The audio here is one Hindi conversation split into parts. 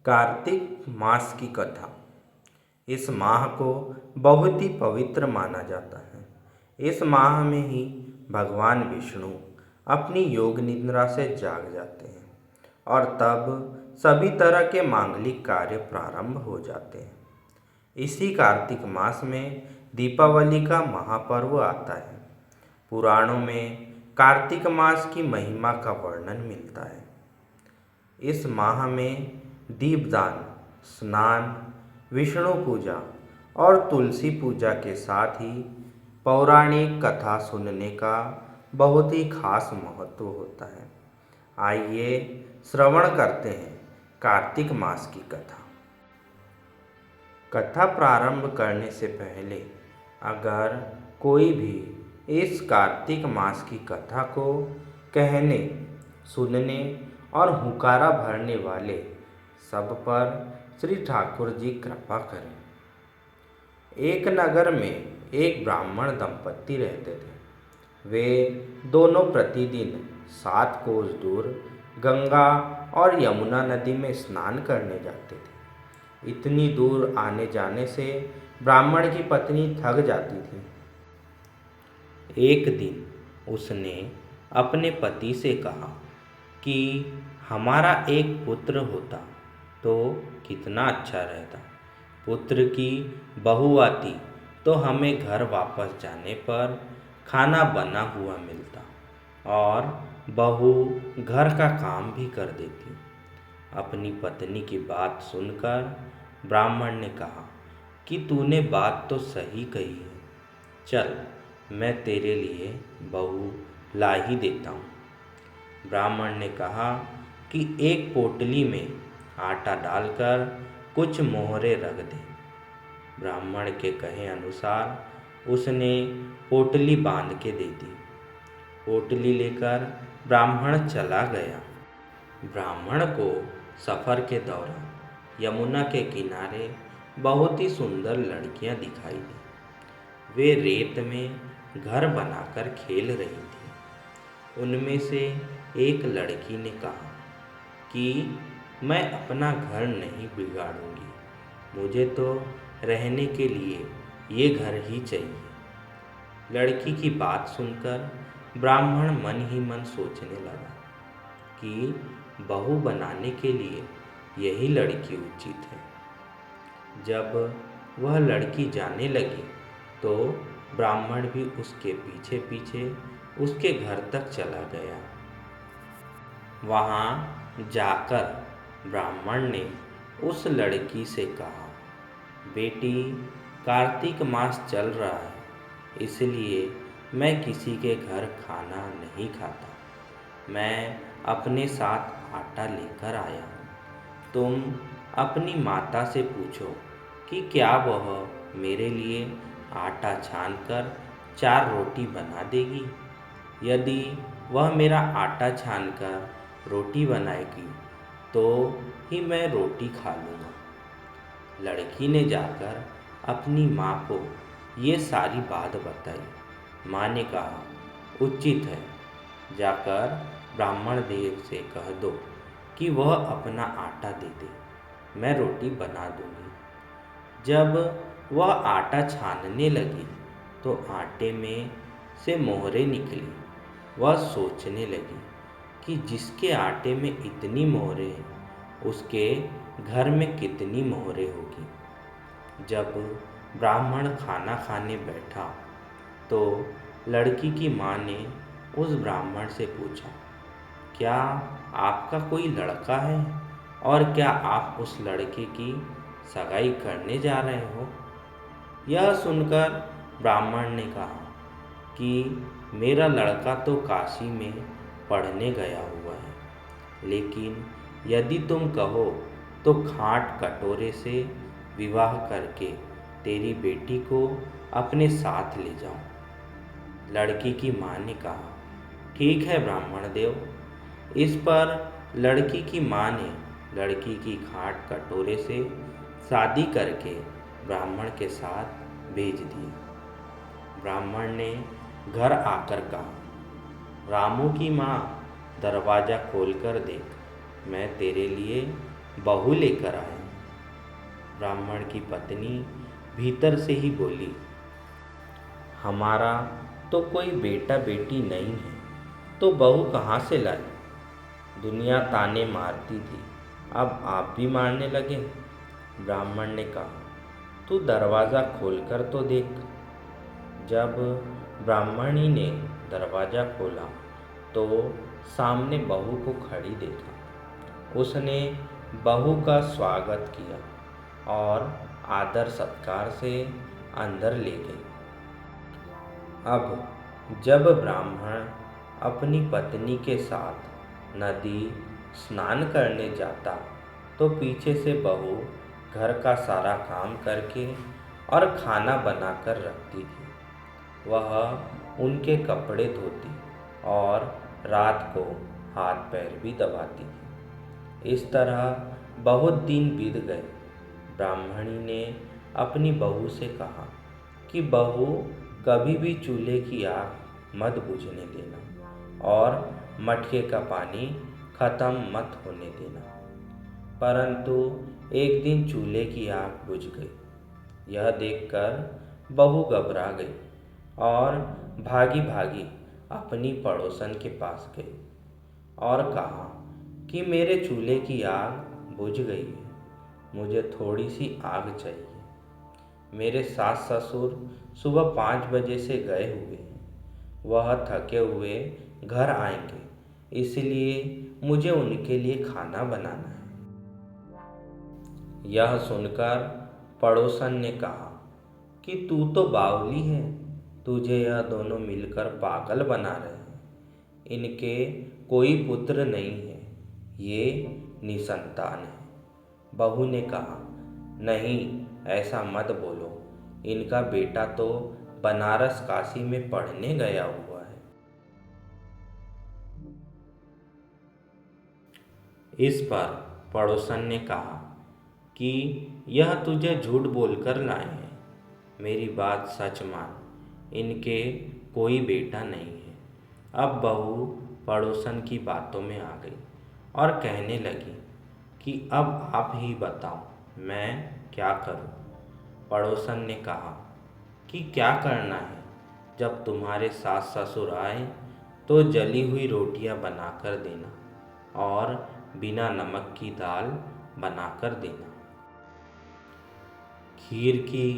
कार्तिक मास की कथा। इस माह को बहुत ही पवित्र माना जाता है। इस माह में ही भगवान विष्णु अपनी योग निद्रा से जाग जाते हैं और तब सभी तरह के मांगलिक कार्य प्रारंभ हो जाते हैं। इसी कार्तिक मास में दीपावली का महापर्व आता है। पुराणों में कार्तिक मास की महिमा का वर्णन मिलता है। इस माह में दीपदान, स्नान, विष्णु पूजा और तुलसी पूजा के साथ ही पौराणिक कथा सुनने का बहुत ही खास महत्व होता है। आइए श्रवण करते हैं कार्तिक मास की कथा। कथा प्रारंभ करने से पहले अगर कोई भी इस कार्तिक मास की कथा को कहने, सुनने और हुंकारा भरने वाले सब पर श्री ठाकुर जी कृपा करें। एक नगर में एक ब्राह्मण दंपत्ति रहते थे। वे दोनों प्रतिदिन 7 कोस दूर गंगा और यमुना नदी में स्नान करने जाते थे। इतनी दूर आने जाने से ब्राह्मण की पत्नी थक जाती थी। एक दिन उसने अपने पति से कहा कि हमारा एक पुत्र होता तो कितना अच्छा रहता। पुत्र की बहू आती तो हमें घर वापस जाने पर खाना बना हुआ मिलता और बहू घर का काम भी कर देती। अपनी पत्नी की बात सुनकर ब्राह्मण ने कहा कि तूने बात तो सही कही है, चल मैं तेरे लिए बहू ला ही देता हूँ। ब्राह्मण ने कहा कि एक पोटली में आटा डालकर कुछ मोहरे रख दे। ब्राह्मण के कहे अनुसार उसने पोटली बांध के दे दी। पोटली लेकर ब्राह्मण चला गया। ब्राह्मण को सफ़र के दौरान यमुना के किनारे बहुत ही सुंदर लड़कियां दिखाई दी। वे रेत में घर बनाकर खेल रही थी। उनमें से एक लड़की ने कहा कि मैं अपना घर नहीं बिगाड़ूंगी, मुझे तो रहने के लिए ये घर ही चाहिए। लड़की की बात सुनकर ब्राह्मण मन ही मन सोचने लगा कि बहू बनाने के लिए यही लड़की उचित है। जब वह लड़की जाने लगी तो ब्राह्मण भी उसके पीछे पीछे उसके घर तक चला गया। वहाँ जाकर ब्राह्मण ने उस लड़की से कहा, बेटी, कार्तिक मास चल रहा है, इसलिए मैं किसी के घर खाना नहीं खाता। मैं अपने साथ आटा लेकर आया हूँ। तुम अपनी माता से पूछो कि क्या वह मेरे लिए आटा छानकर 4 रोटी बना देगी। यदि वह मेरा आटा छानकर रोटी बनाएगी तो ही मैं रोटी खा लूँगा। लड़की ने जाकर अपनी माँ को ये सारी बात बताई। माँ ने कहा, उचित है, जाकर ब्राह्मण देव से कह दो कि वह अपना आटा दे दे, मैं रोटी बना दूँगी। जब वह आटा छानने लगी तो आटे में से मोहरें निकली। वह सोचने लगी कि जिसके आटे में इतनी मोहरें हैं उसके घर में कितनी मोहरें होगी। जब ब्राह्मण खाना खाने बैठा तो लड़की की माँ ने उस ब्राह्मण से पूछा, क्या आपका कोई लड़का है और क्या आप उस लड़के की सगाई करने जा रहे हो। यह सुनकर ब्राह्मण ने कहा कि मेरा लड़का तो काशी में पढ़ने गया हुआ है, लेकिन यदि तुम कहो तो खाट कटोरे से विवाह करके तेरी बेटी को अपने साथ ले जाऊं। लड़की की माँ ने कहा, ठीक है ब्राह्मण देव। इस पर लड़की की माँ ने लड़की की खाट कटोरे से शादी करके ब्राह्मण के साथ भेज दी। ब्राह्मण ने घर आकर कहा, रामू की माँ, दरवाज़ा खोलकर देख, मैं तेरे लिए बहू लेकर आया। ब्राह्मण की पत्नी भीतर से ही बोली, हमारा तो कोई बेटा बेटी नहीं है, तो बहू कहाँ से लाई? दुनिया ताने मारती थी, अब आप भी मारने लगे। ब्राह्मण ने कहा, तू दरवाज़ा खोलकर तो देख। जब ब्राह्मणी ने दरवाज़ा खोला तो सामने बहू को खड़ी देखा। उसने बहू का स्वागत किया और आदर सत्कार से अंदर ले गई। अब जब ब्राह्मण अपनी पत्नी के साथ नदी स्नान करने जाता तो पीछे से बहू घर का सारा काम करके और खाना बनाकर रखती थी। वह उनके कपड़े धोती और रात को हाथ पैर भी दबाती थी। इस तरह बहुत दिन बीत गए। ब्राह्मणी ने अपनी बहू से कहा कि बहू, कभी भी चूल्हे की आग मत बुझने देना और मटके का पानी खत्म मत होने देना। परंतु एक दिन चूल्हे की आग बुझ गई। यह देखकर बहू घबरा गई और भागी भागी अपनी पड़ोसन के पास गई और कहा कि मेरे चूल्हे की आग बुझ गई है, मुझे थोड़ी सी आग चाहिए। मेरे सास ससुर सुबह 5 बजे से गए हुए हैं, वह थके हुए घर आएंगे, इसलिए मुझे उनके लिए खाना बनाना है। यह सुनकर पड़ोसन ने कहा कि तू तो बावली है, तुझे यह दोनों मिलकर पागल बना रहे हैं। इनके कोई पुत्र नहीं है, ये निसंतान है। बहू ने कहा, नहीं, ऐसा मत बोलो, इनका बेटा तो बनारस काशी में पढ़ने गया हुआ है। इस पर पड़ोसन ने कहा कि यह तुझे झूठ बोलकर लाए हैं, मेरी बात सच मान, इनके कोई बेटा नहीं है। अब बहू पड़ोसन की बातों में आ गई और कहने लगी कि अब आप ही बताओ, मैं क्या करूं? पड़ोसन ने कहा कि क्या करना है, जब तुम्हारे सास ससुर आए तो जली हुई रोटियां बनाकर देना और बिना नमक की दाल बनाकर देना। खीर की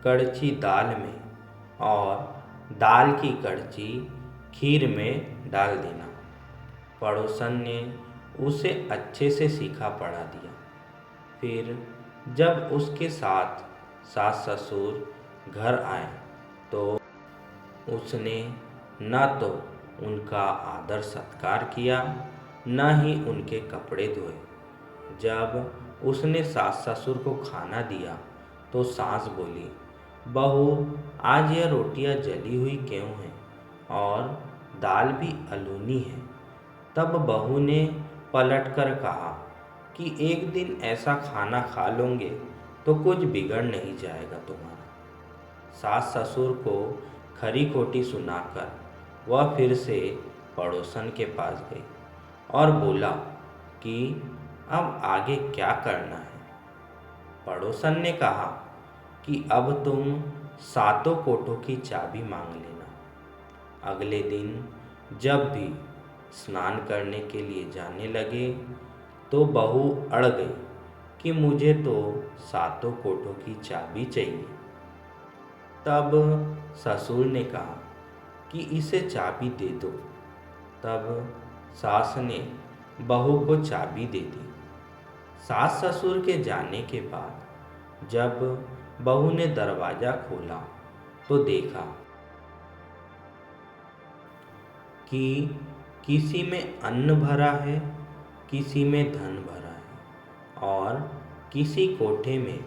कड़छी दाल में और दाल की कड़छी खीर में डाल देना। पड़ोसन ने उसे अच्छे से सीखा पढ़ा दिया। फिर जब उसके साथ सास ससुर घर आए तो उसने न तो उनका आदर सत्कार किया, न ही उनके कपड़े धोए। जब उसने सास ससुर को खाना दिया तो सास बोली, बहू, आज यह रोटियां जली हुई क्यों हैं और दाल भी अलूनी है। तब बहू ने पलट कर कहा कि एक दिन ऐसा खाना खा लोगे तो कुछ बिगड़ नहीं जाएगा तुम्हारा। सास ससुर को खरी खोटी सुनाकर वह फिर से पड़ोसन के पास गई और बोला कि अब आगे क्या करना है। पड़ोसन ने कहा कि अब तुम सातों कोठों की चाबी मांग लेना। अगले दिन जब भी स्नान करने के लिए जाने लगे तो बहू अड़ गई कि मुझे तो सातों कोठों की चाबी चाहिए। तब ससुर ने कहा कि इसे चाबी दे दो। तब सास ने बहू को चाबी दे दी। सास ससुर के जाने के बाद जब बहू ने दरवाज़ा खोला तो देखा कि किसी में अन्न भरा है, किसी में धन भरा है और किसी कोठे में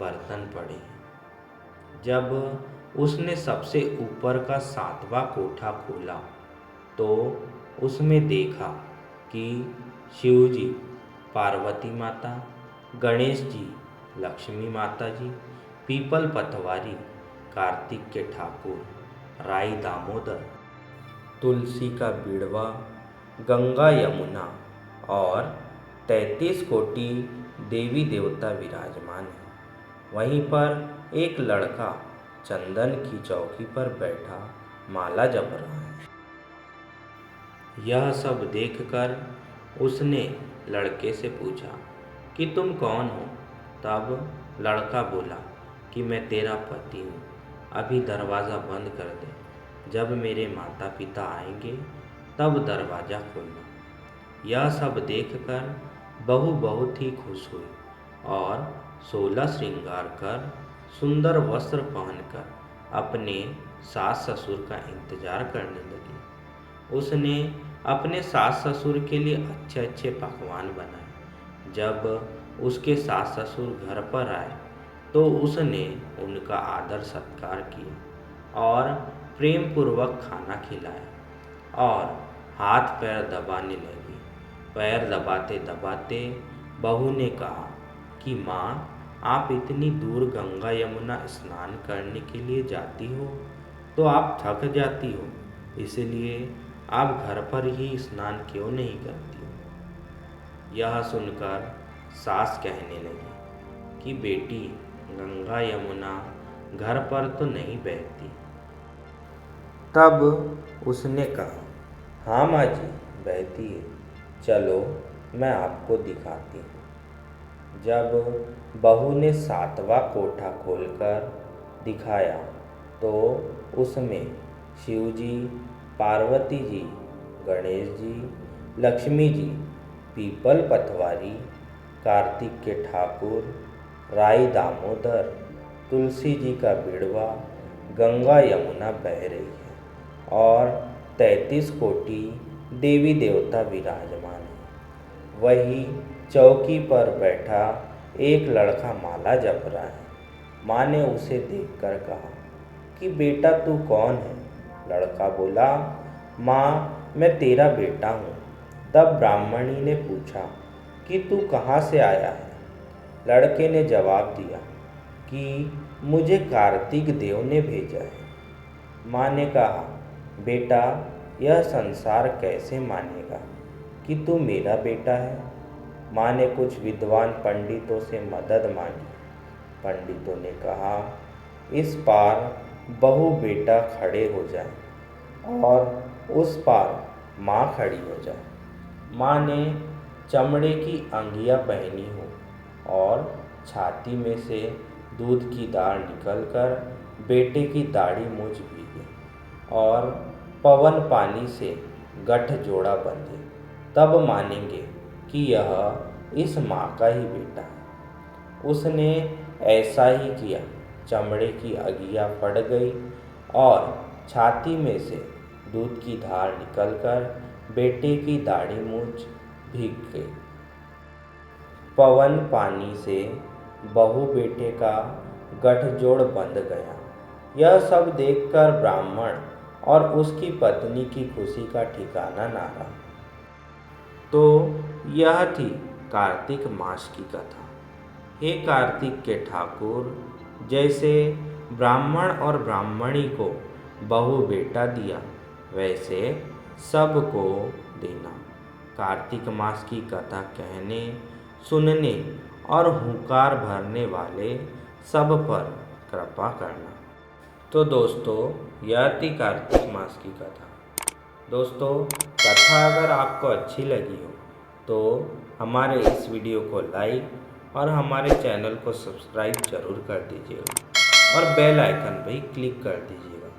बर्तन पड़े हैं। जब उसने सबसे ऊपर का 7वां कोठा खोला तो उसमें देखा कि शिव जी, पार्वती माता, गणेश जी, लक्ष्मी माता जी, पीपल पतवारी, कार्तिक के ठाकुर, राई दामोदर, तुलसी का बिड़वा, गंगा यमुना और 33 कोटि देवी देवता विराजमान हैं। वहीं पर एक लड़का चंदन की चौकी पर बैठा माला जप रहा है। यह सब देखकर उसने लड़के से पूछा कि तुम कौन हो? तब लड़का बोला कि मैं तेरा पति हूँ। अभी दरवाज़ा बंद कर दे। जब मेरे माता पिता आएंगे तब दरवाज़ा खोलना। यह सब देखकर बहू बहुत ही खुश हुई और 16 श्रृंगार कर सुंदर वस्त्र पहनकर अपने सास ससुर का इंतजार करने लगी। उसने अपने सास ससुर के लिए अच्छे अच्छे पकवान बनाए। जब उसके सास ससुर घर पर आए तो उसने उनका आदर सत्कार किया और प्रेम पूर्वक खाना खिलाया और हाथ पैर दबाने लगी। पैर दबाते दबाते बहू ने कहा कि माँ, आप इतनी दूर गंगा यमुना स्नान करने के लिए जाती हो तो आप थक जाती हो, इसलिए आप घर पर ही स्नान क्यों नहीं करती हो? यह सुनकर सास कहने लगी कि बेटी, गंगा यमुना घर पर तो नहीं बहती। तब उसने कहा, हाँ माँ जी, बहती है, चलो मैं आपको दिखाती हूँ। जब बहू ने 7वां कोठा खोलकर दिखाया तो उसमें शिव जी, पार्वती जी, गणेश जी, लक्ष्मी जी, पीपल पतवारी, कार्तिक के ठाकुर, राई दामोदर, तुलसी जी का बिड़वा, गंगा यमुना बह रही है और 33 कोटि देवी देवता विराजमान है। वही चौकी पर बैठा एक लड़का माला जप रहा है। माँ ने उसे देखकर कहा कि बेटा तू कौन है? लड़का बोला, माँ मैं तेरा बेटा हूँ। तब ब्राह्मणी ने पूछा कि तू कहाँ से आया है? लड़के ने जवाब दिया कि मुझे कार्तिक देव ने भेजा है। माँ ने कहा, बेटा यह संसार कैसे मानेगा कि तू मेरा बेटा है? माँ ने कुछ विद्वान पंडितों से मदद मांगी। पंडितों ने कहा, इस पार बहू बेटा खड़े हो जाए और उस पार माँ खड़ी हो जाए। माँ ने चमड़े की अंगिया पहनी हो और छाती में से दूध की धार निकलकर बेटे की दाढ़ी मूछ भीगे और पवन पानी से गठ जोड़ा बंधे, तब मानेंगे कि यह इस माँ का ही बेटा है। उसने ऐसा ही किया। चमड़े की अगिया फट गई और छाती में से दूध की धार निकलकर बेटे की दाढ़ी मूछ भीग गई। पवन पानी से बहू बेटे का गठजोड़ बंध गया। यह सब देखकर ब्राह्मण और उसकी पत्नी की खुशी का ठिकाना ना रहा। तो यह थी कार्तिक मास की कथा। हे कार्तिक के ठाकुर, जैसे ब्राह्मण और ब्राह्मणी को बहू बेटा दिया, वैसे सबको देना। कार्तिक मास की कथा कहने, सुनने और हुंकार भरने वाले सब पर कृपा करना। तो दोस्तों, यह थी कार्तिक मास की कथा। दोस्तों, कथा अगर आपको अच्छी लगी हो तो हमारे इस वीडियो को लाइक और हमारे चैनल को सब्सक्राइब जरूर कर दीजिएगा और बेल आइकन पर क्लिक कर दीजिएगा।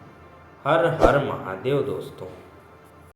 हर हर महादेव दोस्तों।